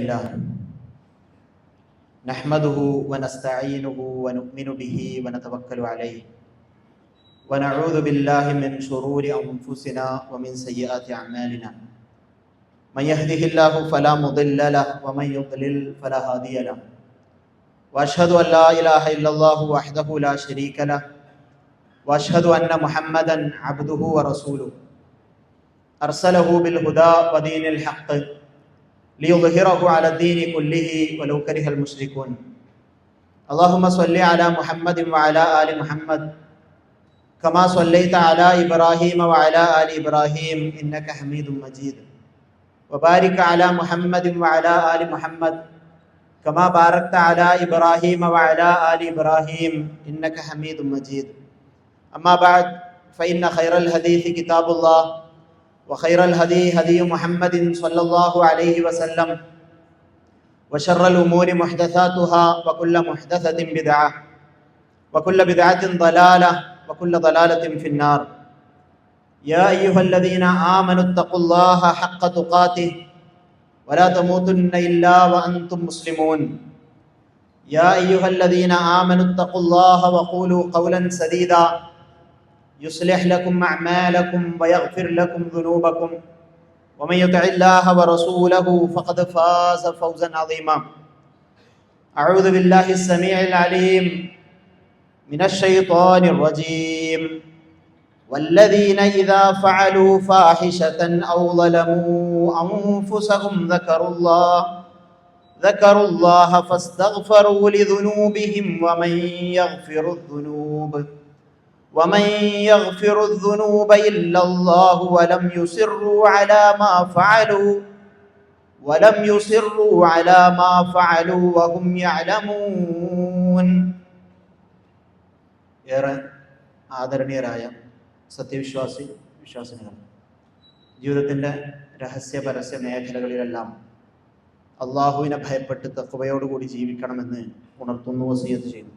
لله نحمده ونستعينه ونؤمن به ونتوكل عليه ونعوذ بالله من شرور أنفسنا ومن سيئات أعمالنا من يهده الله فلا مضل له ومن يضلل فلا هادي له وأشهد أن لا إله إلا الله وحده لا شريك له وأشهد أن محمدا عبده ورسوله أرسله بالهدى ودين الحق ليظهره على الدين كله ولو كره المشركون اللهم صل على محمد وعلى آل محمد كما صليت على إبراهيم وعلى آل إبراهيم إنك حميد مجيد وبارك على محمد وعلى آل محمد كما باركت على إبراهيم وعلى آل إبراهيم إنك حميد مجيد أما بعد فإن خير الحديث كتاب الله وخير الهدي هدي محمد صلى الله عليه وسلم وشر الأمور محدثاتها وكل محدثة بدعة وكل بدعة ضلالة وكل ضلالة في النار يا أيها الذين آمنوا اتقوا الله حق تقاته ولا تموتن إلا وأنتم مسلمون يا أيها الذين آمنوا اتقوا الله وقولوا قولا سديدا يصلح لكم أعمالكم ويغفر لكم ذنوبكم ومن يطع الله ورسوله فقد فاز فوزا عظيما أعوذ بالله السميع العليم من الشيطان الرجيم والذين إذا فعلوا فاحشة أو ظلموا أنفسهم ذكروا الله فاستغفروا لذنوبهم ومن يغفر الذنوب إلا الله ولم يصروا على ما فعلوا وهم يعلمون. ഏറെ ആദരണീയരായ വിശ്വാസിനികൾ, ജീവിതത്തിൻ്റെ രഹസ്യ പരസ്യ മേഖലകളിലെല്ലാം അള്ളാഹുവിനെ ഭയപ്പെട്ട് തഖ്വയോടുകൂടി ജീവിക്കണമെന്ന് ഉണർത്തുന്നു, വസിയത്ത് ചെയ്യുന്നു.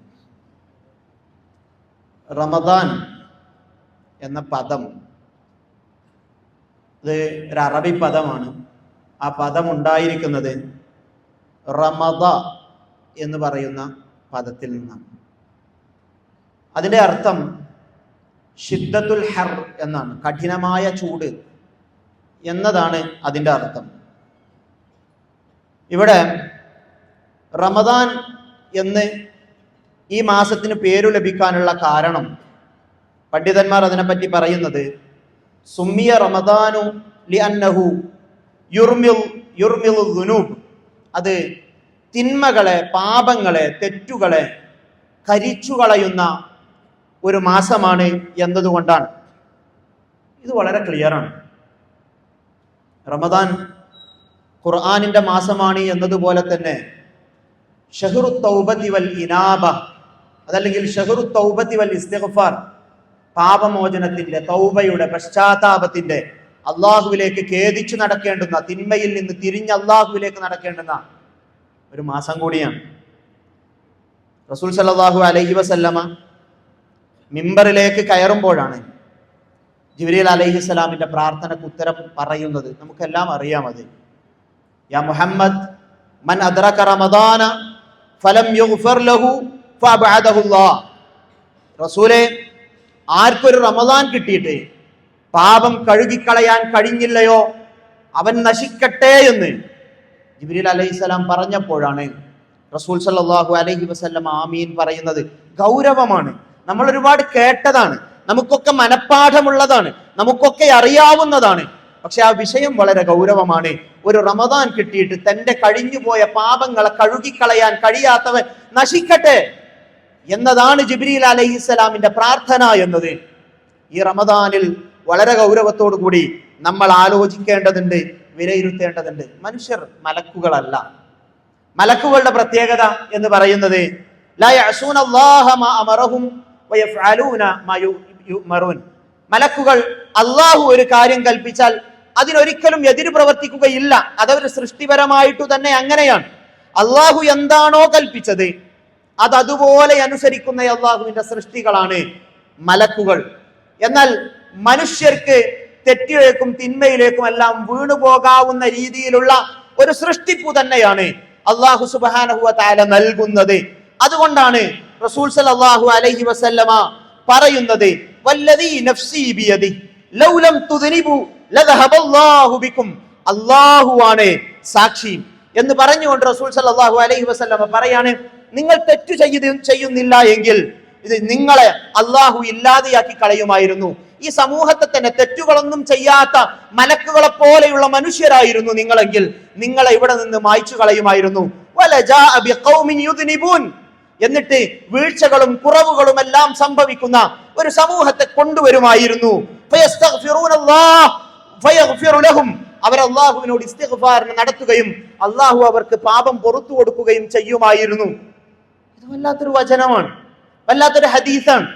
റമദാൻ എന്ന പദം ഇത് ഒരു അറബി പദമാണ്. ആ പദം ഉണ്ടായിരിക്കുന്നത് റമദ എന്ന് പറയുന്ന പദത്തിൽ നിന്നാണ്. അതിൻ്റെ അർത്ഥം ഷിദ്ദത്തുൽ ഹർ എന്നാണ്, കഠിനമായ ചൂട് എന്നതാണ് അതിൻ്റെ അർത്ഥം. ഇവിടെ റമദാൻ എന്ന് ഈ മാസത്തിന് പേരു ലഭിക്കാനുള്ള കാരണം പണ്ഡിതന്മാർ അതിനെപ്പറ്റി പറയുന്നത് സുമ്മിയ റമദാനു ലിഅന്നഹു യുർമിൽ ദുനൂബ്, അത് തിന്മകളെ, പാപങ്ങളെ, തെറ്റുകളെ കരിച്ചു കളയുന്ന ഒരു മാസമാണ് എന്നതുകൊണ്ടാണ്. ഇത് വളരെ ക്ലിയറാണ്. റമദാൻ ഖുർആനിന്റെ മാസമാണ് എന്നതുപോലെ തന്നെ ഷഹ്റു തൗബതി വൽ ഇനാബ, അതല്ലെങ്കിൽ ഷഹ്റു തൗബതി വൽ ഇസ്തിഗ്ഫാർ, പാപമോചനത്തിന്റെ, തൗബയുടെ, പശ്ചാത്താപത്തിന്റെ, അള്ളാഹുവിലേക്ക് ഖേദിച്ചു നടക്കേണ്ടുന്ന, തിന്മയിൽ നിന്ന് തിരിഞ്ഞ് അള്ളാഹുവിലേക്ക് നടക്കേണ്ടുന്ന ഒരു മാസം കൂടിയാണ്. റസൂൽ സല്ലല്ലാഹു അലൈഹി വസല്ലമ മിമ്പറിലേക്ക് കയറുമ്പോഴാണ് ജിബ്രീൽ അലൈഹിസ്സലാമിന്റെ പ്രാർത്ഥനയ്ക്ക് ഉത്തരം പറയുന്നത്. നമുക്കെല്ലാം അറിയാം അത്. യാ മുഹമ്മദ് മൻ അദ്റക റമദാന ഫലം യുഗ്ഫർ ലഹു ഫഅബഅദഹു അല്ലാഹ്. റസൂലേ, ആർക്കൊരു റമദാൻ കിട്ടിയിട്ട് പാപം കഴുകിക്കളയാൻ കഴിഞ്ഞില്ലയോ അവൻ നശിക്കട്ടെ എന്ന് ജിബ്രീൽ അലൈഹിസ്സലാം പറഞ്ഞപ്പോഴാണ് റസൂൽ സല്ലല്ലാഹു അലൈഹി വസല്ലം ആമീൻ പറയുന്നത്. ഗൗരവമാണ്. നമ്മൾ ഒരുപാട് കേട്ടതാണ്, നമുക്കൊക്കെ മനഃപ്പാഠമുള്ളതാണ്, നമുക്കൊക്കെ അറിയാവുന്നതാണ്. പക്ഷെ ആ വിഷയം വളരെ ഗൗരവമാണ്. ഒരു റമദാൻ കിട്ടിയിട്ട് തന്റെ കഴിഞ്ഞുപോയ പാപങ്ങളെ കഴുകിക്കളയാൻ കഴിയാത്തവൻ നശിക്കട്ടെ എന്നതാണ് ജിബ്രീൽ അലൈഹിസ്സലാമിന്റെ പ്രാർത്ഥന എന്നത് ഈ റമദാനിൽ വളരെ ഗൗരവത്തോടു കൂടി നമ്മൾ ആലോചിക്കേണ്ടതുണ്ട്, വിലയിരുത്തേണ്ടതുണ്ട്. മനുഷ്യർ മലക്കുകളല്ല. മലക്കുകളുടെ പ്രത്യേകത എന്ന് പറയുന്നത് ലാ യഅസൂന അല്ലാഹ മാ അമറഹും വയഫ്അലൂന മാ യുമറൂൻ. മലക്കുകൾ അള്ളാഹു ഒരു കാര്യം കൽപ്പിച്ചാൽ അതിനൊരിക്കലും എതിര് പ്രവർത്തിക്കുകയില്ല. അതവർ സൃഷ്ടിപരമായിട്ടു തന്നെ അങ്ങനെയാണ്. അള്ളാഹു എന്താണോ കൽപ്പിച്ചത് അത് അതുപോലെ അനുസരിക്കുന്ന അള്ളാഹുവിന്റെ സൃഷ്ടികളാണ് മലക്കുകൾ. എന്നാൽ മനുഷ്യർക്ക് തെറ്റിലേക്കും തിന്മയിലേക്കും എല്ലാം വീണുപോകാവുന്ന രീതിയിലുള്ള ഒരു സൃഷ്ടിപ്പു തന്നെയാണ് അല്ലാഹു സുബ്ഹാനഹു വ തആല നൽകുന്നത്. അതുകൊണ്ടാണ് റസൂൽ സല്ലല്ലാഹു അലൈഹി വസല്ലമ പറയുന്നത്, വല്ലദീ നഫ്സി ബിയദി ലൗ ലം തുദ്നിബു ലദഹബല്ലാഹു ബികും. അല്ലാഹുവാണ് സാക്ഷി എന്ന് പറഞ്ഞുകൊണ്ട് റസൂൽ സല്ലല്ലാഹു അലൈഹി വസല്ലമ പറയാണ്, നിങ്ങൾ തെറ്റു ചെയ്യുന്നില്ല എങ്കിൽ ഇത് നിങ്ങളെ അല്ലാഹു ഇല്ലാതെയാക്കി കളയുമായിരുന്നു. ഈ സമൂഹത്തെ തന്നെ തെറ്റുകളൊന്നും ചെയ്യാത്ത മലക്കുകളെ പോലെയുള്ള മനുഷ്യരായിരുന്നു നിങ്ങളെങ്കിൽ നിങ്ങളെ ഇവിടെ നിന്ന് മായ്ച്ചു കളയുമായിരുന്നു. എന്നിട്ട് വീഴ്ചകളും കുറവുകളും എല്ലാം സംഭവിക്കുന്ന ഒരു സമൂഹത്തെ കൊണ്ടുവരുമായിരുന്നു. അവർ അള്ളാഹുവിനോട് ഇസ്തിഗ്ഫാർ നടത്തുകയും അള്ളാഹു അവർക്ക് പാപം പുറത്തു കൊടുക്കുകയും ചെയ്യുമായിരുന്നു. ഇത് വല്ലാത്തൊരു വചനമാണ്, വല്ലാത്തൊരു ഹദീസാണ്.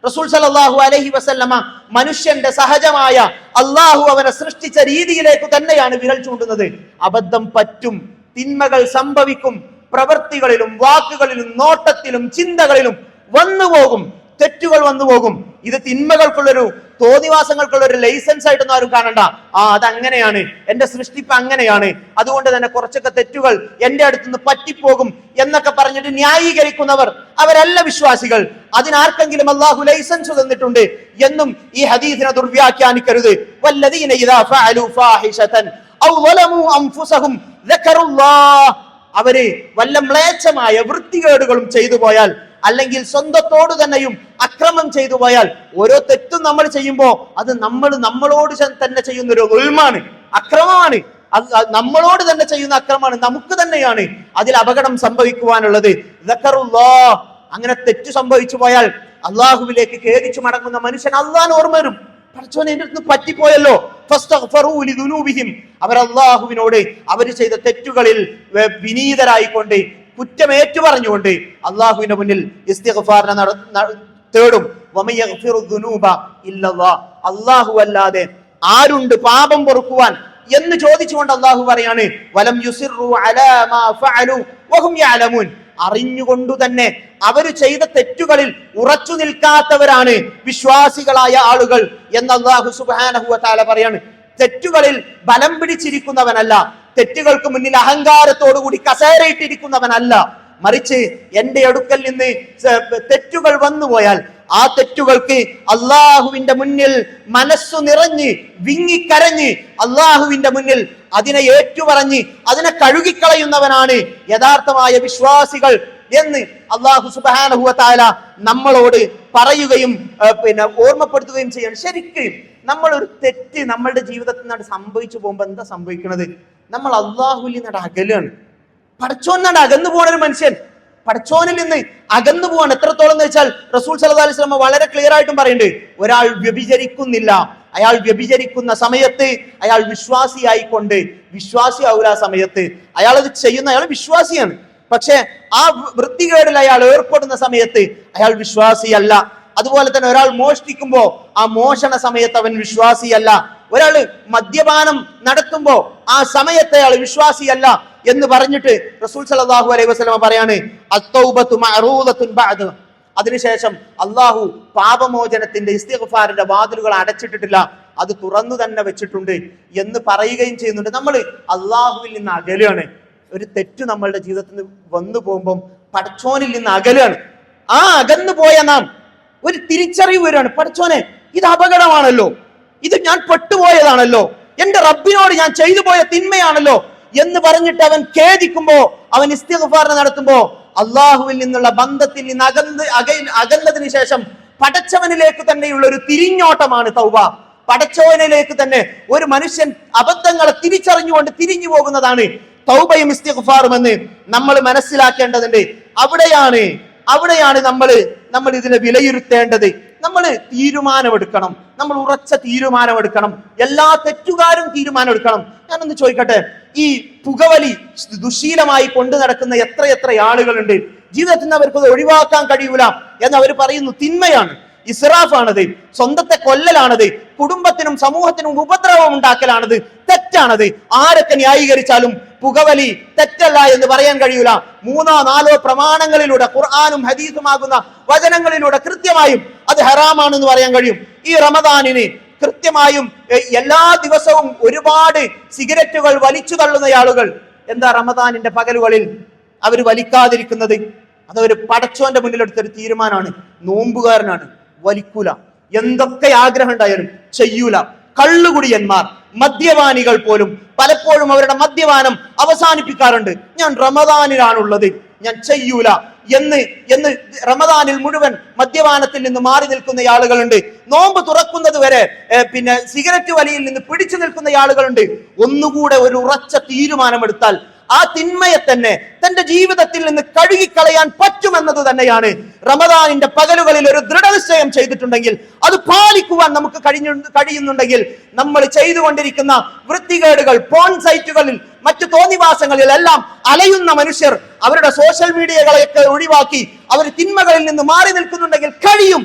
റസൂൽ സല്ലല്ലാഹു അലൈഹി വസല്ലമ മനുഷ്യന്റെ സഹജമായ അള്ളാഹു അവനെ സൃഷ്ടിച്ച രീതിയിലേക്ക് തന്നെയാണ് വിരൽ ചൂണ്ടുന്നത്. അബദ്ധം പറ്റും, തിന്മകൾ സംഭവിക്കും, പ്രവൃത്തികളിലും വാക്കുകളിലും നോട്ടത്തിലും ചിന്തകളിലും വന്നുപോകും, തെറ്റുകൾ വന്നുപോകും. ഇത് തിന്മകൾക്കുള്ളൊരു തോന്നിവാസങ്ങൾക്കുള്ളൊരു ലൈസൻസ് ആയിട്ടൊന്നും ആരും കാണണ്ട. അതങ്ങനെയാണ്, എന്റെ സൃഷ്ടിപ്പ് അങ്ങനെയാണ്, അതുകൊണ്ട് തന്നെ കുറച്ചൊക്കെ തെറ്റുകൾ എന്റെ അടുത്തുനിന്ന് പറ്റിപ്പോകും എന്നൊക്കെ പറഞ്ഞിട്ട് ന്യായീകരിക്കുന്നവർ അവരല്ല വിശ്വാസികൾ. അതിനാർക്കെങ്കിലും അല്ലാഹു ലൈസൻസ് തന്നിട്ടുണ്ട് എന്നും ഈ ഹദീസിനെ ദുർവ്യാഖ്യാനിക്കരുത്. വല്ലദീന ഇദാ ഫഅലു ഫാഹിശതൻ ഔ ളലമു അൻഫുസഹും ദക്കറുല്ലാഹ്. അവര് വല്ല മ്ലേച്ഛമായ വൃത്തികേടുകളും ചെയ്തു പോയാൽ, അല്ലെങ്കിൽ സ്വന്തത്തോട് തന്നെയും അക്രമം ചെയ്തു പോയാൽ, ഓരോ തെറ്റും നമ്മൾ ചെയ്യുമ്പോ അത് നമ്മളോട് തന്നെ ചെയ്യുന്ന ഒരു ഉൽമാണ്, അക്രമമാണ്. നമ്മളോട് തന്നെ ചെയ്യുന്ന അക്രമമാണ്, നമുക്ക് തന്നെയാണ് അതിൽ അപകടം സംഭവിക്കുവാനുള്ളത്. ദക്കറുല്ലാഹ്. അങ്ങനെ തെറ്റ് സംഭവിച്ചു പോയാൽ അള്ളാഹുവിലേക്ക് ഖേദിച്ചു മടങ്ങുന്ന മനുഷ്യൻ അള്ളാഹ് ഓർമ്മ വരും. പടച്ചോനെ എന്റെ അടുത്ത് പറ്റിപ്പോയല്ലോ. അവർ അള്ളാഹുവിനോട് അവർ ചെയ്ത തെറ്റുകളിൽ വിനീതരായിക്കൊണ്ട് കുറ്റമേറ്റു പറഞ്ഞുകൊണ്ട് അള്ളാഹുവിന്റെ മുന്നിൽ ഇസ്തിഗ്ഫാറിനെ തേടും. അള്ളാഹു അല്ലാതെ ആരുണ്ട് പാപം പൊറുക്കുവാൻ എന്ന് ചോദിച്ചുകൊണ്ട് അള്ളാഹു പറയാണ്, വലം യുസിറു അലാ മാ ഫഅലു വഹും യഅലമൂൻ. അറിഞ്ഞുകൊണ്ടു തന്നെ അവര് ചെയ്ത തെറ്റുകളിൽ ഉറച്ചു നിൽക്കാത്തവരാണ് വിശ്വാസികളായ ആളുകൾ എന്ന് അല്ലാഹു സുബ്ഹാനഹു വ തആല പറയാണ്. തെറ്റുകളിൽ ബലം പിടിച്ചിരിക്കുന്നവനല്ല, തെറ്റുകൾക്ക് മുന്നിൽ അഹങ്കാരത്തോടുകൂടി കസേരയിട്ടിരിക്കുന്നവനല്ല, മറിച്ച് എന്റെ അടുക്കൽ നിന്ന് തെറ്റുകൾ വന്നുപോയാൽ ആ തെറ്റുകൾക്ക് അള്ളാഹുവിന്റെ മുന്നിൽ മനസ്സു നിറഞ്ഞ് വിങ്ങിക്കരഞ്ഞ് അള്ളാഹുവിന്റെ മുന്നിൽ അതിനെ ഏറ്റുപറഞ്ഞ് അതിനെ കഴുകിക്കളയുന്നവനാണ് യഥാർത്ഥമായ വിശ്വാസികൾ എന്ന് അള്ളാഹു സുബ്ഹാനഹു വ തആല നമ്മളോട് പറയുകയും ഓർമ്മപ്പെടുത്തുകയും ചെയ്യണം. ശരിക്കും നമ്മൾ ഒരു തെറ്റ് നമ്മളുടെ ജീവിതത്തിൽ നിന്നാണ് സംഭവിച്ചു പോകുമ്പോൾ എന്താ സംഭവിക്കുന്നത്? നമ്മൾ അള്ളാഹുവിൽ നിന്നാണ് അകലാണ്. പടച്ചോനാണ് അകന്നു പോണ ഒരു മനുഷ്യൻ പടച്ചോനിൽ നിന്ന് അകന്നു പോവാണ്. എത്രത്തോളം എന്ന് വെച്ചാൽ റസൂൽ സല്ലല്ലാഹു അലൈഹി വസല്ലം വളരെ ക്ലിയർ ആയിട്ടും പറയുന്നുണ്ട്, ഒരാൾ വ്യഭിചരിക്കുന്നില്ല, അയാൾ വ്യഭിചരിക്കുന്ന സമയത്ത് അയാൾ വിശ്വാസിയായിക്കൊണ്ട് വിശ്വാസിയാവൂല. ആ സമയത്ത് അയാൾ അത് ചെയ്യുന്ന അയാൾ വിശ്വാസിയാണ്, പക്ഷെ ആ വൃത്തികേടിൽ അയാൾ ഏർപ്പെടുന്ന സമയത്ത് അയാൾ വിശ്വാസിയല്ല. അതുപോലെ തന്നെ ഒരാൾ മോഷ്ടിക്കുമ്പോ ആ മോഷണ സമയത്ത് അവൻ വിശ്വാസിയല്ല. ഒരാൾ മദ്യപാനം നടത്തുമ്പോ ആ സമയത്ത് അയാൾ വിശ്വാസിയല്ല എന്ന് പറഞ്ഞിട്ട് റസൂൽ സല്ലല്ലാഹു അലൈഹി വസല്ലം പറയാണ്, അത്തൗബതു മഅറൂദത്തുൻ ബഅദ. അതിനുശേഷം അള്ളാഹു പാപമോചനത്തിന്റെ ഇസ്തിഗ്ഫാറിന്റെ വാതിലുകൾ അടച്ചിട്ടിട്ടില്ല, അത് തുറന്നു തന്നെ വെച്ചിട്ടുണ്ട് എന്ന് പറയുകയും ചെയ്യുന്നുണ്ട്. നമ്മൾ അള്ളാഹുവിൽ നിന്ന് അകലാണ്. ഒരു തെറ്റ് നമ്മളുടെ ജീവിതത്തിൽ നിന്ന് വന്നു പോകുമ്പോൾ പടച്ചോനിൽ നിന്ന് അകലാണ്. ആ അകന്നു പോയ നാം ഒരു തിരിച്ചറിവ് വരികയാണ്, പടച്ചോനെ ഇത് അപകടമാണല്ലോ, ഇത് ഞാൻ പെട്ടുപോയതാണല്ലോ, എന്റെ റബ്ബിനോട് ഞാൻ ചെയ്തു പോയ തിന്മയാണല്ലോ എന്ന് പറഞ്ഞിട്ട് അവൻ ഖേദിക്കുമ്പോ, അവൻ ഇസ്തിഗ്ഫാർ നടത്തുമ്പോ അള്ളാഹുവിൽ നിന്നുള്ള ബന്ധത്തിൽ നിന്ന് അകന്നതിന് ശേഷം പടച്ചവനിലേക്ക് തന്നെയുള്ള ഒരു തിരിഞ്ഞോട്ടമാണ് തൗബ. പടച്ചവനിലേക്ക് തന്നെ ഒരു മനുഷ്യൻ അബദ്ധങ്ങളെ തിരിച്ചറിഞ്ഞുകൊണ്ട് തിരിഞ്ഞു പോകുന്നതാണ് തൗബയും ഇസ്തിഗ്ഫാറും എന്ന് നമ്മൾ മനസ്സിലാക്കേണ്ടതുണ്ട്. അവിടെയാണ് നമ്മൾ ഇതിനെ വിലയിരുത്തേണ്ടത്. നമ്മൾ തീരുമാനമെടുക്കണം, നമ്മൾ ഉറച്ച തീരുമാനമെടുക്കണം. എല്ലാ തെറ്റുകാരും തീരുമാനമെടുക്കണം. ഞാനൊന്ന് ചോദിക്കട്ടെ, ഈ പുകവലി ദുശീലമായി കൊണ്ടു നടക്കുന്ന എത്ര ആളുകളുണ്ട്. ജീവിതത്തിൽ നിന്ന് അവർക്ക് ഒഴിവാക്കാൻ കഴിയൂല എന്ന് അവർ പറയുന്നു. തിന്മയാണ്, ഇസ്റാഫാണത്, സ്വന്തത്തെ കൊല്ലലാണത്, കുടുംബത്തിനും സമൂഹത്തിനും ഉപദ്രവം ഉണ്ടാക്കലാണത്, തെറ്റാണത്. ആരൊക്കെ ന്യായീകരിച്ചാലും പുകവലി തെറ്റല്ല എന്ന് പറയാൻ കഴിയൂല. 3-4 പ്രമാണങ്ങളിലൂടെ, ഖുർആനും ഹദീസുമാകുന്ന വചനങ്ങളിലൂടെ കൃത്യമായും അത് ഹറാമാണെന്ന് പറയാൻ കഴിയും. ഈ റമദാനിന് കൃത്യമായും എല്ലാ ദിവസവും ഒരുപാട് സിഗരറ്റുകൾ വലിച്ചു തള്ളുന്ന ആളുകൾ, എന്താ റമദാനിന്റെ പകലുകളിൽ അവർ വലിക്കാതിരിക്കുന്നത്? അതവര് പടച്ചോന്റെ മുന്നിലെടുത്തൊരു തീരുമാനമാണ്. നോമ്പുകാരനാണ്, വലിക്കൂല. എന്തൊക്കെ ആഗ്രഹം ഉണ്ടായാലും ചെയ്യൂല. കള്ളുകുടിയന്മാർ, മദ്യപാനികൾ പോലും പലപ്പോഴും അവരുടെ മദ്യപാനം അവസാനിപ്പിക്കാറുണ്ട്. ഞാൻ റമദാനിലാണുള്ളത്, ഞാൻ ചെയ്യൂല എന്ന് റമദാനിൽ മുഴുവൻ മദ്യപാനത്തിൽ നിന്ന് മാറി നിൽക്കുന്ന ആളുകളുണ്ട്. നോമ്പ് തുറക്കുന്നത് വരെ സിഗരറ്റ് വലിയിൽ നിന്ന് പിടിച്ചു നിൽക്കുന്ന ആളുകളുണ്ട്. ഒന്നുകൂടെ ഒരു ഉറച്ച തീരുമാനമെടുത്താൽ ആ തിന്മയെ തന്നെ തന്റെ ജീവിതത്തിൽ നിന്ന് കഴുകിക്കളയാൻ പറ്റുമെന്നത് തന്നെയാണ്. റമദാനിന്റെ പകലുകളിൽ ഒരു ദൃഢനിശ്ചയം ചെയ്തിട്ടുണ്ടെങ്കിൽ, അത് പാലിക്കുവാൻ നമുക്ക് കഴിയുന്നുണ്ടെങ്കിൽ, നമ്മൾ ചെയ്തുകൊണ്ടിരിക്കുന്ന വൃത്തികേടുകൾ, പോൺ സൈറ്റുകളിൽ, മറ്റു തോന്നിവാസങ്ങളിൽ എല്ലാം അലയുന്ന മനുഷ്യർ അവരുടെ സോഷ്യൽ മീഡിയകളെയൊക്കെ ഒഴിവാക്കി അവർ തിന്മകളിൽ നിന്ന് മാറി നിൽക്കുന്നുണ്ടെങ്കിൽ കഴിയും,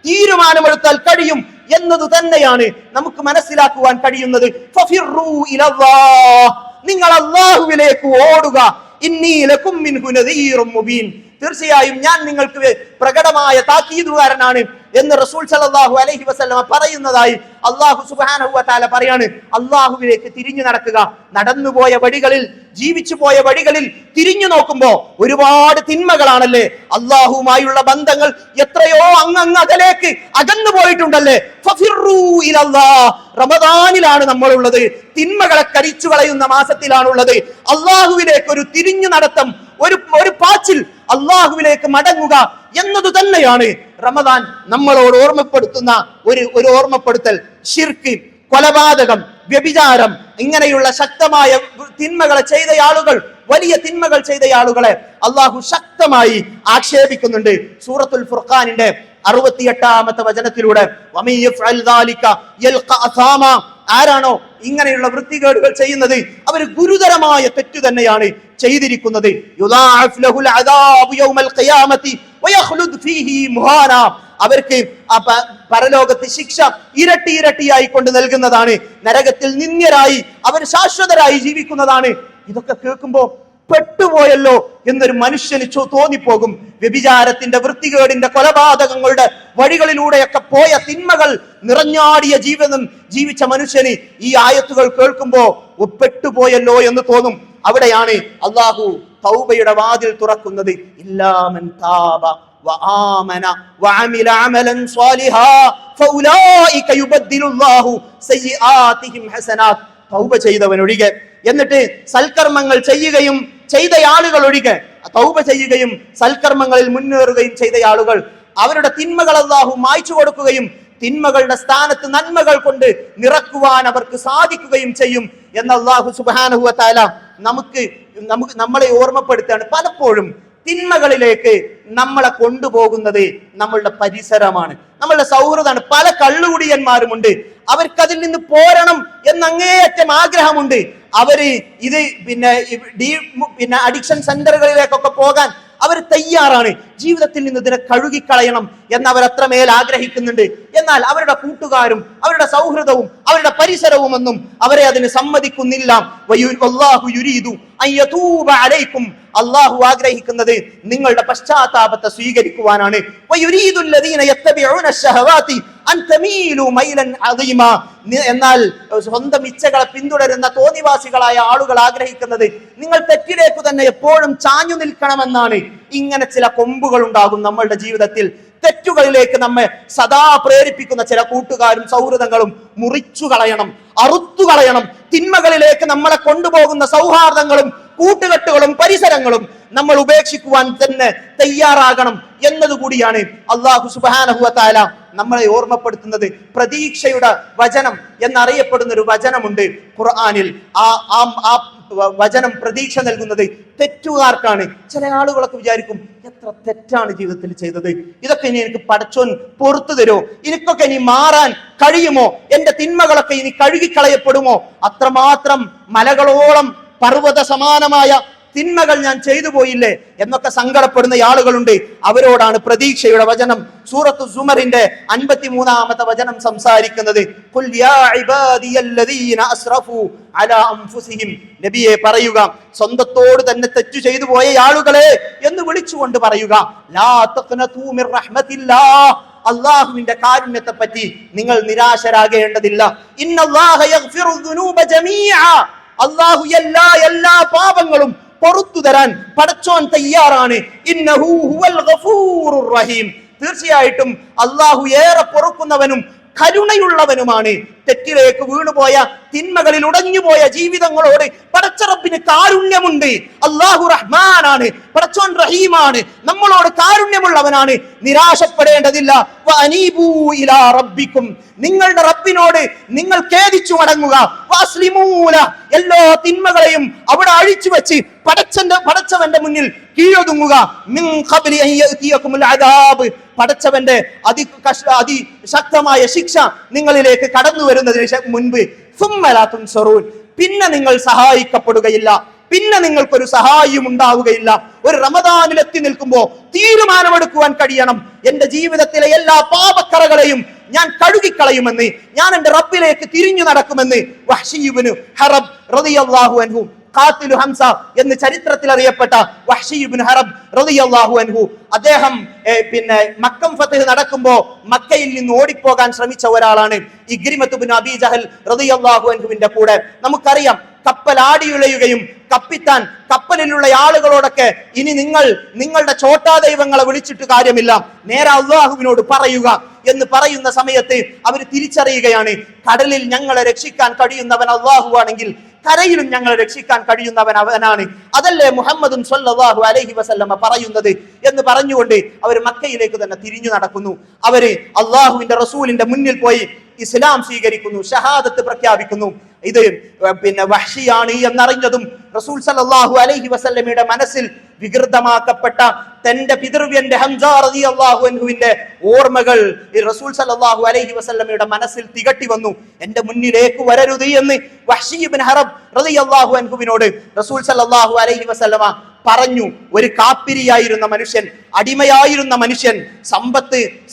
തീരുമാനമെടുത്താൽ കഴിയും എന്നത് തന്നെയാണ് നമുക്ക് മനസ്സിലാക്കുവാൻ കഴിയുന്നത്. ഫഫിറൂ ഇലല്ലാഹ്, നിങ്ങൾ അല്ലാഹുവിലേക്ക് ഓടുക. ഇന്നി ലകും മിൻഹു നദീറും മുബീൻ, തീർച്ചയായും ഞാൻ നിങ്ങൾക്ക് പ്രകടമായ താക്കീതുകാരനാണ് എന്ന് റസൂൽ സല്ലല്ലാഹു അലൈഹി വസല്ലമ പറയുന്നതായി അല്ലാഹു സുബ്ഹാനഹു വ തആല പറയാണ്. അല്ലാഹുവിലേക്ക് തിരിഞ്ഞു നടക്കുക. നടന്നുപോയ വഴികളിൽ, ജീവിച്ചു പോയ വഴികളിൽ തിരിഞ്ഞു നോക്കുമ്പോ ഒരുപാട് തിന്മകളാണല്ലേ. അല്ലാഹുവുമായുള്ള ബന്ധങ്ങൾ എത്രയോ അങ്ങകലേക്ക് അകന്നു പോയിട്ടുണ്ടല്ലേ. ഫഫിറൂ ഇലല്ലാഹ്, റമദാനിലാണ് നമ്മളുള്ളത്, തിന്മകളെ കരിച്ചു കളയുന്ന മാസത്തിലാണുള്ളത്. അല്ലാഹുവിലേക്ക് ഒരു തിരിഞ്ഞു നടത്തം, ഒരു പാച്ചിൽ, അല്ലാഹുവിലേക്ക് മടങ്ങുക എന്നത് തന്നെയാണ് റമദാൻ നമ്മളോട് ഓർമ്മപ്പെടുത്തുന്ന ഒരു ഓർമ്മപ്പെടുത്തൽ. ശിർക്ക്, കൊലപാതകം, വ്യഭിചാരം, ഇങ്ങനെയുള്ള ശക്തമായ തിന്മകളെ ചെയ്ത ആളുകൾ, വലിയ തിന്മകൾ ചെയ്ത ആളുകളെ അള്ളാഹു ശക്തമായി ആക്ഷേപിക്കുന്നുണ്ട്. സൂറത്തുൽ ഫുർഖാനിന്റെ 68-ാമത്തെ വചനത്തിലൂടെ ആരാണോ ഇങ്ങനെയുള്ള വൃത്തികേടുകൾ ചെയ്യുന്നത് അവർ ഗുരുതരമായ തെറ്റു തന്നെയാണ് ചെയ്തിരിക്കുന്നത്. അവർക്ക് പരലോകത്ത് ശിക്ഷ ഇരട്ടിയായി കൊണ്ട് നൽകുന്നതാണ്. നരകത്തിൽ നിന്ദ്യരായി അവർ ശാശ്വതരായി ജീവിക്കുന്നതാണ്. ഇതൊക്കെ കേൾക്കുമ്പോ പെട്ടുപോയല്ലോ എന്നൊരു മനുഷ്യന് തോന്നിപ്പോകും. വ്യഭിചാരത്തിന്റെ, വൃത്തികേടിന്റെ, കൊലപാതകങ്ങളുടെ വഴികളിലൂടെയൊക്കെ പോയ തിന്മകൾ നിറഞ്ഞാടിയ ജീവിതം ജീവിച്ച മനുഷ്യന് ഈ ആയത്തുകൾ കേൾക്കുമ്പോ പെട്ടുപോയല്ലോ എന്ന് തോന്നും. അവിടെയാണ് അല്ലാഹു തൗബയുടെ വാതിൽ തുറക്കുന്നത്. ഇല്ലാമൻ താബ വആമന വഅമില അമലൻ സ്വാലിഹാ ഫൗലൈക യുബദ്ദിലുല്ലാഹു സയ്യിആതിഹിം ഹസനാത്ത്. തൗബ ചെയ്തവനൊഴികെ, എന്നിട്ട് സൽക്കർമ്മങ്ങൾ ചെയ്യുകയും ചെയ്ത ആളുകൾ ഒഴികെ, തൗബ ചെയ്യുകയും സൽക്കർമ്മങ്ങളിൽ മുന്നേറുകയും ചെയ്ത ആളുകൾ, അവരുടെ തിന്മകൾ അല്ലാഹു മായ്ച്ചു കൊടുക്കുകയും തിന്മകളുടെ സ്ഥാനത്ത് നന്മകൾ കൊണ്ട് നിറക്കുവാൻ അവർക്ക് സാധിക്കുകയും ചെയ്യും എന്ന് അല്ലാഹു സുബ്ഹാനഹു വ തആല നമ്മളെ ഓർമ്മപ്പെടുത്തുകയാണ്. പലപ്പോഴും തിന്മകളിലേക്ക് നമ്മളെ കൊണ്ടുപോകുന്നത് നമ്മളുടെ പരിസരമാണ്, നമ്മളുടെ സൗഹൃദമാണ്. പല കള്ളുകുടിയന്മാരുമുണ്ട്, അവർക്കതിൽ നിന്ന് പോരണം എന്നങ്ങേയറ്റം ആഗ്രഹമുണ്ട്. അവര് ഇത് അഡിക്ഷൻ സെന്ററുകളിലേക്കൊക്കെ പോകാൻ അവർ തയ്യാറാണ്. ജീവിതത്തിൽ നിന്ന് ഇതിനെ കഴുകിക്കളയണം എന്ന് അവർ അത്രമേൽ ആഗ്രഹിക്കുന്നുണ്ട്. എന്നാൽ അവരുടെ കൂട്ടുകാരും അവരുടെ സൗഹൃദവും അവരുടെ പരിസരവും ഒന്നും അവരെ അതിന് സമ്മതിക്കുന്നില്ല. അല്ലാഹു ആഗ്രഹിക്കുന്നത് നിങ്ങളുടെ പശ്ചാത്താപത്തെ സ്വീകരിക്കുവാനാണ്. എന്നാൽ സ്വന്തം ഇച്ഛകളെ പിന്തുടരുന്ന തോന്നിവാസികളായ ആളുകൾ ആഗ്രഹിക്കുന്നത് നിങ്ങൾ തെറ്റിലേക്ക് തന്നെ എപ്പോഴും ചാഞ്ഞു നിൽക്കണമെന്നാണ്. ഇങ്ങനെ ചില കൊമ്പുകൾ ഉണ്ടാകും നമ്മളുടെ ജീവിതത്തിൽ. തെറ്റുകളിലേക്ക് നമ്മെ സദാ പ്രേരിപ്പിക്കുന്ന ചില കൂട്ടുകാരും സൗഹൃദങ്ങളും മുറിച്ചു കളയണം, അറുത്തു കളയണം. തിന്മകളിലേക്ക് നമ്മളെ കൊണ്ടുപോകുന്ന സൗഹാർദ്ദങ്ങളും കൂട്ടുകെട്ടുകളും പരിസരങ്ങളും നമ്മൾ ഉപേക്ഷിക്കുവാൻ തന്നെ തയ്യാറാകണം എന്നതുകൂടിയാണ് അല്ലാഹു സുബ്ഹാനഹു വ തആല നമ്മളെ ഓർമ്മപ്പെടുത്തുന്നത്. പ്രതീക്ഷയുടെ വചനം എന്നറിയപ്പെടുന്ന ഒരു വചനമുണ്ട് ഖുർആനിൽ. ആ വചനം പ്രതീക്ഷ നൽകുന്നത് തെറ്റുകാർക്കാണ്. ചില ആളുകളൊക്കെ വിചാരിക്കും, എത്ര തെറ്റാണ് ജീവിതത്തിൽ ചെയ്തത്, ഇതൊക്കെ ഇനി എനിക്ക് പടച്ചോൻ പൊറത്തു തരുമോ, എനിക്കൊക്കെ ഇനി മാറാൻ കഴിയുമോ, എന്റെ തിന്മകളൊക്കെ ഇനി കഴുകിക്കളയപ്പെടുമോ, അത്രമാത്രം മലകളോളം പർവ്വത സമാനമായ തിന്മകൾ ഞാൻ ചെയ്തു പോയില്ലേ എന്നൊക്കെ സങ്കടപ്പെടുന്ന ആളുകളുണ്ട്. അവരോടാണ് പ്രതീക്ഷയുടെ വചനം സൂറത്തു സുമറിന്റെ 53-ാമത്തെ വചനം സംസാരിക്കുന്നത്. ഖുൽ യാ ഇബാദിയല്ലദീന അസ്റഫു അലാ അൻഫുസിഹിം, നബിയെ പറയുക, സ്വന്തത്തോട് തന്നെ തെറ്റു ചെയ്തു പോയ ആളുകളെ എന്ന് വിളിച്ചുകൊണ്ട് പറയുക, ലാ തഖ്നതു മിർ റഹ്മത്തില്ലാഹ്, അല്ലാഹുവിന്റെ കാരുണ്യത്തെ പറ്റി നിങ്ങൾ നിരാശരാകേണ്ടതില്ല. ഇന്നല്ലാഹ യഗ്ഫിറു ദുനൂബ ജമീഅ, അള്ളാഹു എല്ലാ പാപങ്ങളും പൊറുത്തു തരാൻ പടച്ചോൻ തയ്യാറാണ്. ഇന്നഹു ഹുവൽ ഗഫൂറുർ റഹീം. തീർച്ചയായിട്ടും അള്ളാഹു ഏറെ പൊറുക്കുന്നവനും കരുണയുള്ളവനുമാണ്. തെറ്റിലേക്ക് വീണുപോയ, തിന്മകളിൽ ഉടഞ്ഞുപോയ ജീവിതങ്ങളോട് പടച്ചറബിന് കാരുണ്യമുണ്ട്. അള്ളാഹു റഹ്മാനാണ്, പടച്ചോൻ റഹീമാണ്, നമ്മളോട് കാരുണ്യമുള്ളവനാണ്. നിരാശപ്പെടേണ്ടതില്ല. വഅനീബൂ ഇലാ റബ്ബിക്കും, നിങ്ങളുടെ റബ്ബിനോട് നിങ്ങൾ ഖേദിച്ചു മടങ്ങുക. വഅസ്ലിമൂല, എല്ലാ തിന്മകളെയും അവിടെ അഴിച്ചു വെച്ച് പടച്ചവന്റെ മുന്നിൽ കീഴൊതുങ്ങുക. മിൻ ഖബ്ലി അൻ യഅതിയകുമുൽ അദാബ്, പടച്ചവന്റെ അതിശക്തമായ ശിക്ഷ നിങ്ങളിലേക്ക് കടന്നു വരുന്നതിന് മുൻപ്. സുമ്മ ലാ തുൻസറൂൻ, പിന്നെ നിങ്ങൾ സഹായിക്കപ്പെടുകയില്ല, പിന്നെ നിങ്ങൾക്കൊരു സഹായം ഉണ്ടാവുകയില്ല. ഒരു റമദാനിൽ എത്തി നിൽക്കുമ്പോ തീരുമാനമെടുക്കുവാൻ കഴിയണം, എന്റെ ജീവിതത്തിലെ എല്ലാ പാപക്കറകളെയും ഞാൻ കഴുകിക്കളയുമെന്ന്, ഞാൻ എന്റെ റബ്ബിലേക്ക് തിരിഞ്ഞു നടക്കുമെന്ന് വഹ്ശി ഇബ്നു ഹറബ് റളിയല്ലാഹു അൻഹു, ഖാതിലു ഹംസ എന്ന് ചരിത്രത്തിൽ അറിയപ്പെട്ട വഹ്ശി ഇബ്നു ഹറബ് റളിയല്ലാഹു അൻഹു, അദ്ദേഹം മക്കം ഫത്ഹ് നടക്കുമ്പോ മക്കയിൽ നിന്ന് ഓടിപ്പോകാൻ ശ്രമിച്ച ഒരാളാണ്. ഇക്രിമത്ത് ഇബ്നു അബീ ജഹൽ റളിയല്ലാഹു അൻഹുവിന്റെ കൂടെ നമുക്കറിയാം, കപ്പൽ ആടിയുലയുകയും കപ്പിത്താൻ കപ്പലിലുള്ള ആളുകളോടൊക്കെ ഇനി നിങ്ങളുടെ ചോട്ടാ ദൈവങ്ങളെ വിളിച്ചിട്ട് കാര്യമില്ല, നേരെ അള്ളാഹുവിനോട് പറയുക എന്ന് പറയുന്ന സമയത്ത് അവർ തിരിച്ചറിയുകയാണ്, കടലിൽ ഞങ്ങളെ രക്ഷിക്കാൻ കഴിയുന്നവൻ അള്ളാഹു ആണെങ്കിൽ കരയിലും ഞങ്ങളെ രക്ഷിക്കാൻ കഴിയുന്നവൻ അവനാണ്. അതല്ലേ മുഹമ്മദും സ്വല്ലല്ലാഹു അലൈഹി വസല്ലമ പറയുന്നത് എന്ന് പറഞ്ഞുകൊണ്ട് അവർ മക്കയിലേക്ക് തന്നെ തിരിഞ്ഞു നടക്കുന്നു. അവര് അള്ളാഹുവിന്റെ റസൂലിന്റെ മുന്നിൽ പോയി ഇസ്ലാം സ്വീകരിക്കുന്നു, ഷഹാദത്ത് പ്രഖ്യാപിക്കുന്നു. ഇത് വഹ്ശിയാണ് എന്നറിഞ്ഞതും റസൂൽ സല്ലല്ലാഹു അലൈഹി വസല്ലമയുടെ മനസ്സിൽ വികൃതമാക്കപ്പെട്ട തന്റെ പിതൃവ്യന്റെ ഹംസ റളിയല്ലാഹു അൻഹുവിന്റെ ഓർമ്മകൾ റസൂൽ സല്ലല്ലാഹു അലൈഹി വസല്ലമയുടെ മനസ്സിൽ തികട്ടി വന്നു. എന്റെ മുന്നിലേക്ക് വരരുത് എന്ന് വഹ്ശി ഇബ്നു ഹറബ് റളിയല്ലാഹു അൻഹുവിനോട് റസൂൽ സല്ലല്ലാഹു അലൈഹി വസല്ലമ പറഞ്ഞു. ഒരു കാപ്പിരിയായിരുന്ന മനുഷ്യൻ, അടിമയായിരുന്ന മനുഷ്യൻ,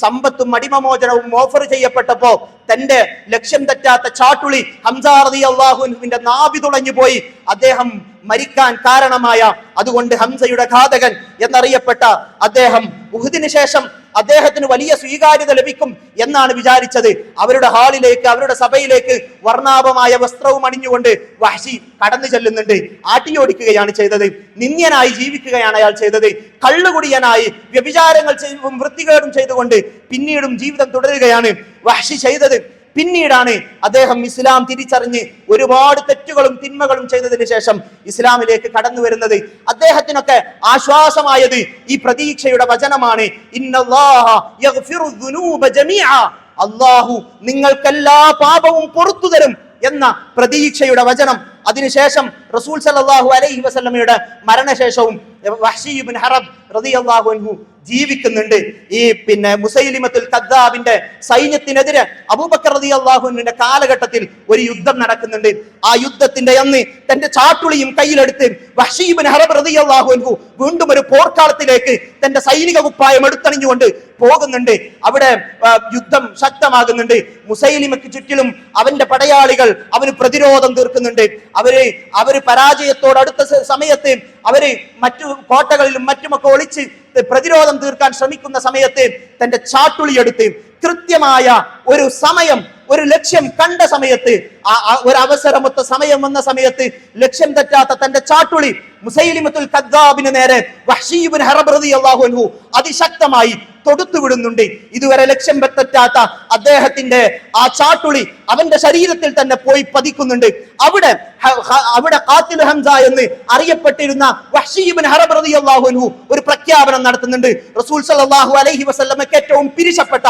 സമ്പത്തും അടിമമോചനവും ഓഫർ ചെയ്യപ്പെട്ടപ്പോ തന്റെ ലക്ഷ്യം തെറ്റാത്ത ചാട്ടുളി ഹംസ റളിയല്ലാഹു അൻഹുവിന്റെ നാഭി തുളഞ്ഞു പോയി. അദ്ദേഹം മരിക്കാൻ കാരണമായ, അതുകൊണ്ട് ഹംസയുടെ ഘാതകൻ എന്നറിയപ്പെട്ട അദ്ദേഹം ഉഹുദിന് ശേഷം അദ്ദേഹത്തിന് വലിയ സ്വീകാര്യത ലഭിക്കും എന്നാണ് വിചാരിച്ചത്. അവരുടെ ഹാളിലേക്ക്, അവരുടെ സഭയിലേക്ക് വർണ്ണാഭമായ വസ്ത്രവും അണിഞ്ഞുകൊണ്ട് വഹ്ശി കടന്നു ചെല്ലുന്നുണ്ട്. ആട്ടിയോടിക്കുകയാണ് ചെയ്തത്, നിന്ദ്യനായി ജീവിക്കുകയാണ് അയാൾ ചെയ്തത്. കള്ളുകുടിയനായി വ്യഭിചാരങ്ങൾ വൃത്തികേടും ചെയ്തുകൊണ്ട് പിന്നീടും ജീവിതം തുടരുകയാണ് വഹ്ശി ചെയ്തത്. പിന്നീടാണ് അദ്ദേഹം ഇസ്ലാം തിരിച്ചറിഞ്ഞ് ഒരുപാട് തെറ്റുകളും തിന്മകളും ചെയ്തതിനു ശേഷം ഇസ്ലാമിലേക്ക് കടന്നു വരുന്നത്. അദ്ദേഹത്തിനൊക്കെ ആശ്വാസമായത് ഈ പ്രതീക്ഷയുടെ വചനമാണ്. ഇന്നല്ലാഹ യഗ്ഫിറു ദുനൂബ ജമീഅ, അല്ലാഹു നിങ്ങൾക്കെല്ലാ പാപവും പൊറുത്തു തരും എന്ന പ്രതീക്ഷയുടെ വചനം. അതിനുശേഷം റസൂൽ സല്ലല്ലാഹു അലൈഹി വസല്ലമയുടെ മരണശേഷവും വഹ്ശി ഇബ്നു ഹറബ് റളിയല്ലാഹു അൻഹു ജീവിക്കുന്നുണ്ട്. ഈ മുസൈലിമത്തുൽ കദ്ദാബിന്റെ സൈന്യത്തിനെതിരെ അബൂബക്കർ റളിയല്ലാഹു അൻഹുവിന്റെ കാലഘട്ടത്തിൽ ഒരു യുദ്ധം നടക്കുന്നുണ്ട്. ആ യുദ്ധത്തിന്റെ അന്ന് തന്റെ ചാട്ടുളിയും കയ്യിലെടുത്ത് വഹ്ശി ഇബ്നു ഹറബ് റളിയല്ലാഹു അൻഹു വീണ്ടും ഒരു പോർക്കളത്തിലേക്ക് തന്റെ സൈനിക കുപ്പായം എടുത്തണിഞ്ഞുകൊണ്ട് പോകുന്നുണ്ട്. അവിടെ യുദ്ധം ശക്തമാകുന്നുണ്ട്. മുസൈലിമയ്ക്ക് ചുറ്റിലും അവന്റെ പടയാളികൾ അവന് പ്രതിരോധം തീർക്കുന്നുണ്ട്. അവര് പരാജയത്തോട് അടുത്ത സമയത്ത് അവര് മറ്റു കോട്ടകളിലും മറ്റുമൊക്കെ ഒളിച്ച് പ്രതിരോധം തീർക്കാൻ ശ്രമിക്കുന്ന സമയത്ത് തന്റെ ചാട്ടുളിയെടുത്ത് കൃത്യമായ ഒരു സമയം, ഒരു ലക്ഷ്യം കണ്ട സമയത്ത്, ഒരു അവസരമൊത്ത സമയം വന്ന സമയത്ത് ലക്ഷ്യം തെറ്റാത്ത തന്റെ ചാട്ടുളി മുസൈലിമത്തുൽ കദ്ദാബിന് നേരെ വഹ്ശി ഇബ്നു ഹറബ് റളിയല്ലാഹു അൻഹു അതിശക്തമായി തൊടുത്തു വിടുന്നുണ്ട്. ഇതുവരെ ലക്ഷ്യം തെറ്റാത്ത അദ്ദേഹത്തിന്റെ ആ ചാട്ടുളി അവന്റെ ശരീരത്തിൽ തന്നെ പോയി പതിക്കുന്നുണ്ട്. അവിടെ ഖാതിലു ഹംസ എന്ന് അറിയപ്പെട്ടിരുന്ന വഹ്ശി ഇബ്നു ഹറബ് റളിയല്ലാഹു അൻഹു ഒരു പ്രഖ്യാപനം നടത്തുന്നുണ്ട്. റസൂൽ സല്ലല്ലാഹു അലൈഹി വസല്ലമയ്ക്ക് ഏറ്റവും പിരിശപ്പെട്ട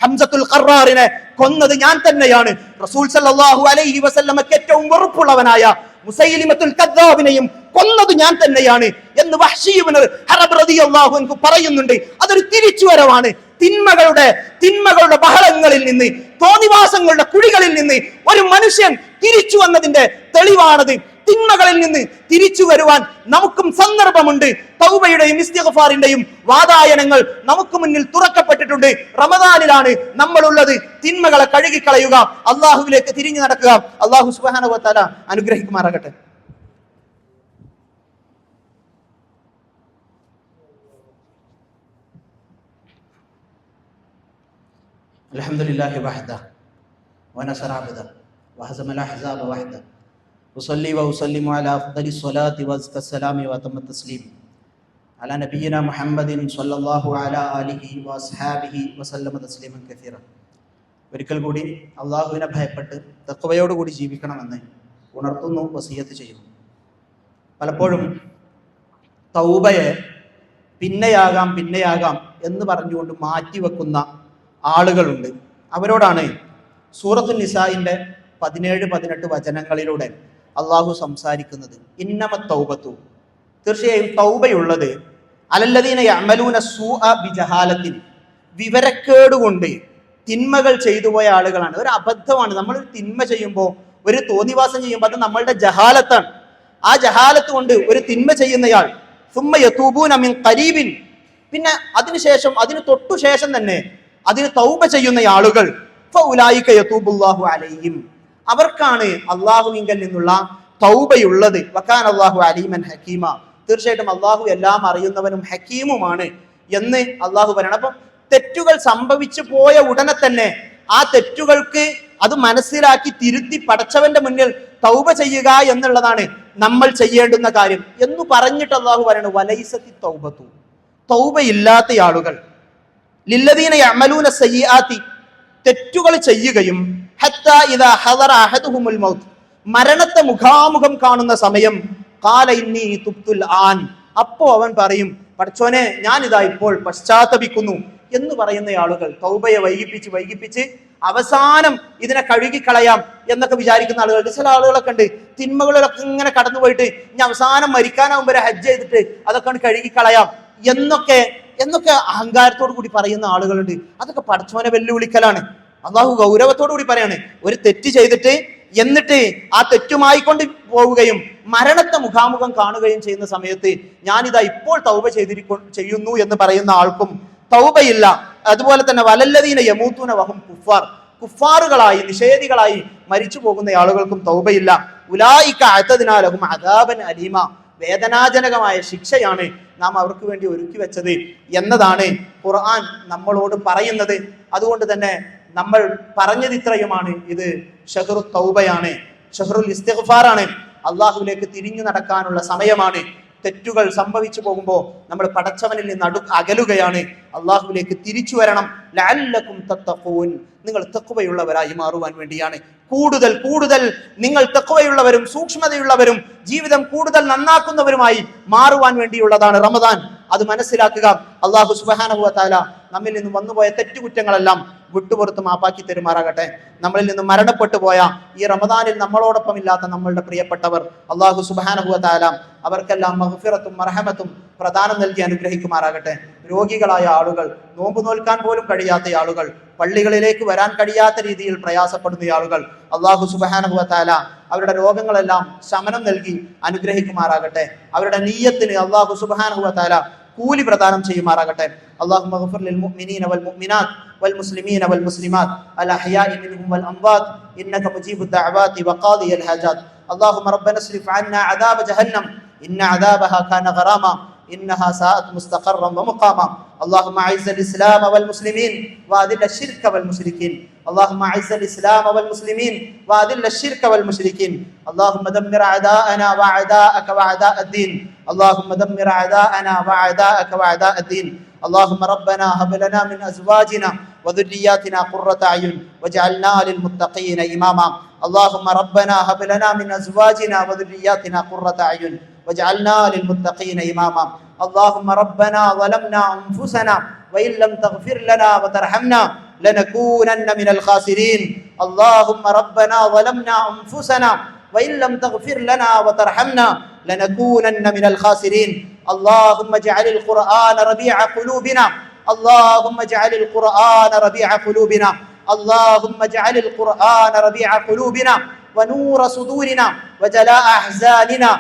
ഹംസത്തുൽ ഖറാറിനെ കൊന്നത് ഞാൻ തന്നെയാണ്. റസൂൽ സല്ലല്ലാഹു അലൈഹി വസല്ലമയ്ക്ക് ഏറ്റവും വെറുപ്പുള്ളവനായ മുസൈലിമത്തുൽ കദ്ദാബിനെയും കൊന്നത് ഞാൻ തന്നെയാണ് എന്ന് വഹ്ശി ഇബ്നു ഹറബ് റളിയല്ലാഹു അൻഹു പറയുന്നുണ്ട്. അതൊരു തിരിച്ചുവരവാണ്. തിന്മകളുടെ ബഹളങ്ങളിൽ നിന്ന്, തോന്നിവാസങ്ങളുടെ കുഴികളിൽ നിന്ന് ഒരു മനുഷ്യൻ തിരിച്ചു വന്നതിന്റെ തെളിവാണത്. തിന്മകളിൽ നിന്ന് തിരിച്ചു വരുവാൻ നമുക്കും സന്ദർഭമുണ്ട്. തൗബയുടെയും ഇസ്തിഗ്ഫാറിന്റെയും വാതായനങ്ങൾ നമുക്ക് മുന്നിൽ തുറക്കപ്പെട്ടിട്ടുണ്ട്. റമദാനിലാണ് നമ്മളുള്ളത്. തിന്മകളെ കഴുകിക്കളയുക, അള്ളാഹുവിലേക്ക് തിരിഞ്ഞു നടക്കുക. അള്ളാഹു സുബ്ഹാനഹു വ തആല അനുഗ്രഹിക്കുമാറാകട്ടെ. അൽഹംദുലില്ലാഹി വഹദഹു വനസറ അബ്ദഹു വഹസമൽ അഹ്സാബ വഹദഹു ഉസല്ലി വഉസല്ലിമു അലാ അഫ്ദലി സ്വലാത്തി വഅസ്ക സലാമി വഅതമ്മ തസ്ലീം അലാ നബിയിന മുഹമ്മദിൻ സ്വല്ലല്ലാഹു അലാ ആലിഹി വഅസ്ഹാബിഹി വസല്ലമ തസ്ലീമൻ കസീറ. ഒരിക്കൽ കൂടി അള്ളാഹുവിനെ ഭയപ്പെട്ട് തഖ്വയോടുകൂടി ജീവിക്കണമെന്ന് ഉണർത്തുന്നു, വസിയത്ത് ചെയ്യുന്നു. പലപ്പോഴും തൗബയെ പിന്നെയാകാം എന്ന് പറഞ്ഞുകൊണ്ട് മാറ്റിവെക്കുന്ന ആളുകളുണ്ട്. അവരോടാണ് സൂറത്തുൽ നിസാഇന്റെ 17-18 വചനങ്ങളിലൂടെ അള്ളാഹു സംസാരിക്കുന്നത്. ഇന്നമത് തൗബത്തു, തീർച്ചയായും തൗബയുള്ളത് അലല്ലദീന യഅമലൂന സൂഅ ബിജഹാലത്തിൻ, വിവരക്കേടുകൊണ്ട് തിന്മകൾ ചെയ്തു പോയ ആളുകളാണ്. ഒരു അബദ്ധമാണ്. നമ്മൾ ഒരു തിന്മ ചെയ്യുമ്പോൾ, ഒരു തോന്നിവാസം ചെയ്യുമ്പോൾ അത് നമ്മളുടെ ജഹാലത്താണ്. ആ ജഹാലത്ത് കൊണ്ട് ഒരു തിന്മ ചെയ്യുന്നയാൾ സുമ്മ യതൂബൂന മിൻ ഖരീബിൻ, പിന്നെ അതിനുശേഷം അതിന് തൊട്ടു ശേഷം തന്നെ അതിന് തൗബ ചെയ്യുന്ന ആളുകൾ ഫഉലൈക യതൂബുല്ലാഹു അലൈഹിം, അവർക്കാണ് അള്ളാഹുവിങ്കൽ നിന്നുള്ള തൗബയുള്ളത്. വകാന അല്ലാഹു അലീമൻ ഹക്കീമ, തീർച്ചയായിട്ടും അള്ളാഹു എല്ലാം അറിയുന്നവനും ഹക്കീമുമാണ് എന്ന് അള്ളാഹു പറയണം. അപ്പം തെറ്റുകൾ സംഭവിച്ചു പോയ ഉടനെ തന്നെ ആ തെറ്റുകൾക്ക് അത് മനസ്സിലാക്കി തിരുത്തി പടച്ചവന്റെ മുന്നിൽ തൗബ ചെയ്യുക എന്നുള്ളതാണ് നമ്മൾ ചെയ്യേണ്ടുന്ന കാര്യം എന്ന് പറഞ്ഞിട്ട് അള്ളാഹു പറയണു വലൈസത്തി തൗബത്തു, തൗബയില്ലാത്ത ആളുകൾ ലില്ലദീന യഅമലൂന സയ്യിആത്തി, തെറ്റുകൾ ചെയ്യുകയും ഹത്താ ഇദാ ഹദറ അഹദുഹുമുൽ മൗത്ത്, മരണത്തെ മുഖാമുഖം കാണുന്ന സമയം ഖാല ഇന്നി തുബ്തുൽ ആൻ, അപ്പോ അവൻ പറയും പടച്ചോനെ ഞാൻ ഇതാ ഇപ്പോൾ പശ്ചാത്തപിക്കുന്നു എന്ന് പറയുന്ന ആളുകൾ. തൗബയെ വൈകിപ്പിച്ച് അവസാനം ഇതിനെ കഴുകിക്കളയാം എന്നൊക്കെ വിചാരിക്കുന്ന ആളുകൾ. ചില ആളുകളൊക്കെ ഉണ്ട്, തിന്മകളിലൊക്കെ ഇങ്ങനെ കടന്നുപോയിട്ട് ഇനി അവസാനം മരിക്കാനാവും വരെ ഹജ്ജ് ചെയ്തിട്ട് അതൊക്കെ കഴുകിക്കളയാം എന്നൊക്കെ അഹങ്കാരത്തോടു കൂടി പറയുന്ന ആളുകളുണ്ട്. അതൊക്കെ പടച്ചോനെ വെല്ലുവിളിക്കലാണ്. അള്ളാഹു ഗൗരവത്തോടു കൂടി പറയാണ്, ഒരു തെറ്റ് ചെയ്തിട്ട് എന്നിട്ട് ആ തെറ്റുമായി കൊണ്ട് പോവുകയും മരണത്തെ മുഖാമുഖം കാണുകയും ചെയ്യുന്ന സമയത്ത് ഞാനിതാ ഇപ്പോൾ തൗബ ചെയ്യുന്നു എന്ന് പറയുന്ന ആൾക്കും തൗബയില്ല. അതുപോലെ തന്നെ വലല്ലദീന യമൂതൂന വഹും കുഫാർ, കുഫാറുകളായി നിഷേധികളായി മരിച്ചു പോകുന്ന ആളുകൾക്കും തൗബയില്ല. ഉലൈക അഅതദ്നാ ലഹും അദാബൻ അലീമ, വേദനാജനകമായ ശിക്ഷയാണ് നാം അവർക്ക് വേണ്ടി ഒരുക്കി വെച്ചത് എന്നതാണ് ഖുർആൻ നമ്മളോട് പറയുന്നത്. അതുകൊണ്ട് തന്നെ നമ്മൾ പറഞ്ഞത് ഇത്രയുമാണ്. ഇത് ഷഹ്റു തൗബയാണ്, ഷഹ്റുൽ ഇസ്തിഗ്ഫാറാണ്. അള്ളാഹുവിലേക്ക് തിരിഞ്ഞു നടക്കാനുള്ള സമയമാണ്. തെറ്റുകൾ സംഭവിച്ചു പോകുമ്പോൾ നമ്മൾ പടച്ചവനിൽ നിന്ന് അകലുകയാണ്. അള്ളാഹുവിലേക്ക് തിരിച്ചു വരണം. ലഅല്ലകും തത്തഖൂൻ, നിങ്ങൾ തഖ്വയുള്ളവരായി മാറുവാൻ വേണ്ടിയാണ്. കൂടുതൽ നിങ്ങൾ തഖ്വയുള്ളവരും സൂക്ഷ്മതയുള്ളവരും ജീവിതം കൂടുതൽ നന്നാക്കുന്നവരുമായി മാറുവാൻ വേണ്ടിയുള്ളതാണ് റമദാൻ. അത് മനസ്സിലാക്കുക. അള്ളാഹു സുബ്ഹാനഹു വ തആല നമ്മിൽ നിന്ന് വന്നുപോയ തെറ്റുകുറ്റങ്ങളെല്ലാം വിട്ടുപുറത്ത് മാപ്പാക്കി തരുമാറാകട്ടെ. നമ്മളിൽ നിന്ന് മരണപ്പെട്ടു പോയ ഈ റമദാനിൽ നമ്മളോടൊപ്പം ഇല്ലാത്ത നമ്മളുടെ പ്രിയപ്പെട്ടവർ അള്ളാഹു സുബ്ഹാനഹു വ തആല അവർക്കെല്ലാം മഗ്ഫിറത്തും മർഹമത്തും പ്രദാനം നൽകി അനുഗ്രഹിക്കുമാറാകട്ടെ. രോഗികളായ ആളുകൾ, നോമ്പ് നോൽക്കാൻ പോലും കഴിയാത്ത ആളുകൾ, പള്ളികളിലേക്ക് വരാൻ കഴിയാത്ത രീതിയിൽ പ്രയാസപ്പെടുന്ന ആളുകൾ അള്ളാഹു സുബ്ഹാനഹു വ തആല അവരുടെ രോഗങ്ങളെല്ലാം ശമനം നൽകി അനുഗ്രഹിക്കുമാറാകട്ടെ. അവരുടെ നിയ്യത്തിന് അള്ളാഹു സുബ്ഹാനഹു വ തആല കൂലി പ്രദാനം ചെയ്യുമാറാകട്ടെ. അല്ലാഹുമ്മ ഗ്ഫിർ ലിൽ മുഅ്മിനീന വൽ മുഅ്മിനാത്ത് വൽ മുസ്ലിമീന വൽ മുസ്ലിമാത്ത് അൽ അഹ്യാഇ മിൻഹും വൽ അംവാത്ത് ഇന്നക മുജീബുദ് ദഅവാതി വഖാദിയൽ ഹാജാത്ത്. അല്ലാഹുമ്മ റബ്ബന സ്രിഫ് അന്നാ അദാബ ജഹന്നം ഇന്ന അദാബഹാ കാന ഗറാമ إنها ساءت مستقرا ومقاما. اللهم أعز الإسلام والمسلمين وأذل الشرك والمشركين. اللهم أعز الإسلام والمسلمين وأذل الشرك والمشركين. اللهم دمر أعداءنا وأعداءك وأعداء الدين. اللهم دمر أعداءنا وأعداءك وأعداء الدين. اللهم ربنا هب لنا من أزواجنا وذرياتنا قرة أعين واجعلنا للمتقين إماما. اللهم ربنا هب لنا من أزواجنا وذرياتنا قرة أعين واجعلنا للمتقين إماما. اللهم ربنا ظلمنا أنفسنا وإن لم تغفر لنا وترحمنا لنكونن من الخاسرين. اللهم ربنا ظلمنا أنفسنا وإن لم تغفر لنا وترحمنا لنكونن من الخاسرين. اللهم اجعل القرآن ربيع قلوبنا. اللهم اجعل القرآن ربيع قلوبنا. اللهم اجعل القرآن ربيع قلوبنا ونور صدورنا وجلاء أحزاننا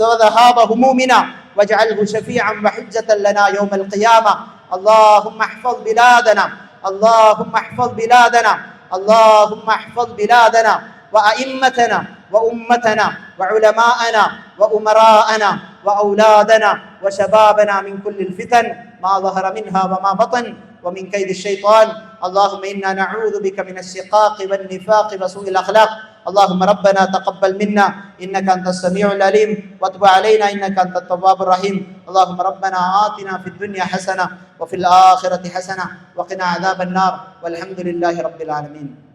وذهاب همومنا واجعله شفيعا وحجة لنا يوم القيامة. اللهم احفظ بلادنا. اللهم احفظ بلادنا. اللهم احفظ بلادنا وأئمتنا وأمتنا وعلماءنا وأمراءنا وأولادنا وشبابنا من كل الفتن ما ظهر منها وما بطن ومن كيد الشيطان. اللهم إنا نعوذ بك من الشقاق والنفاق وسوء الأخلاق. اللهم ربنا تقبل منا إنك أنت السميع العليم وتب علينا إنك أنت التواب الرحيم. اللهم ربنا آتنا في الدنيا حسنة وفي الآخرة حسنة وقنا عذاب النار والحمد لله رب العالمين.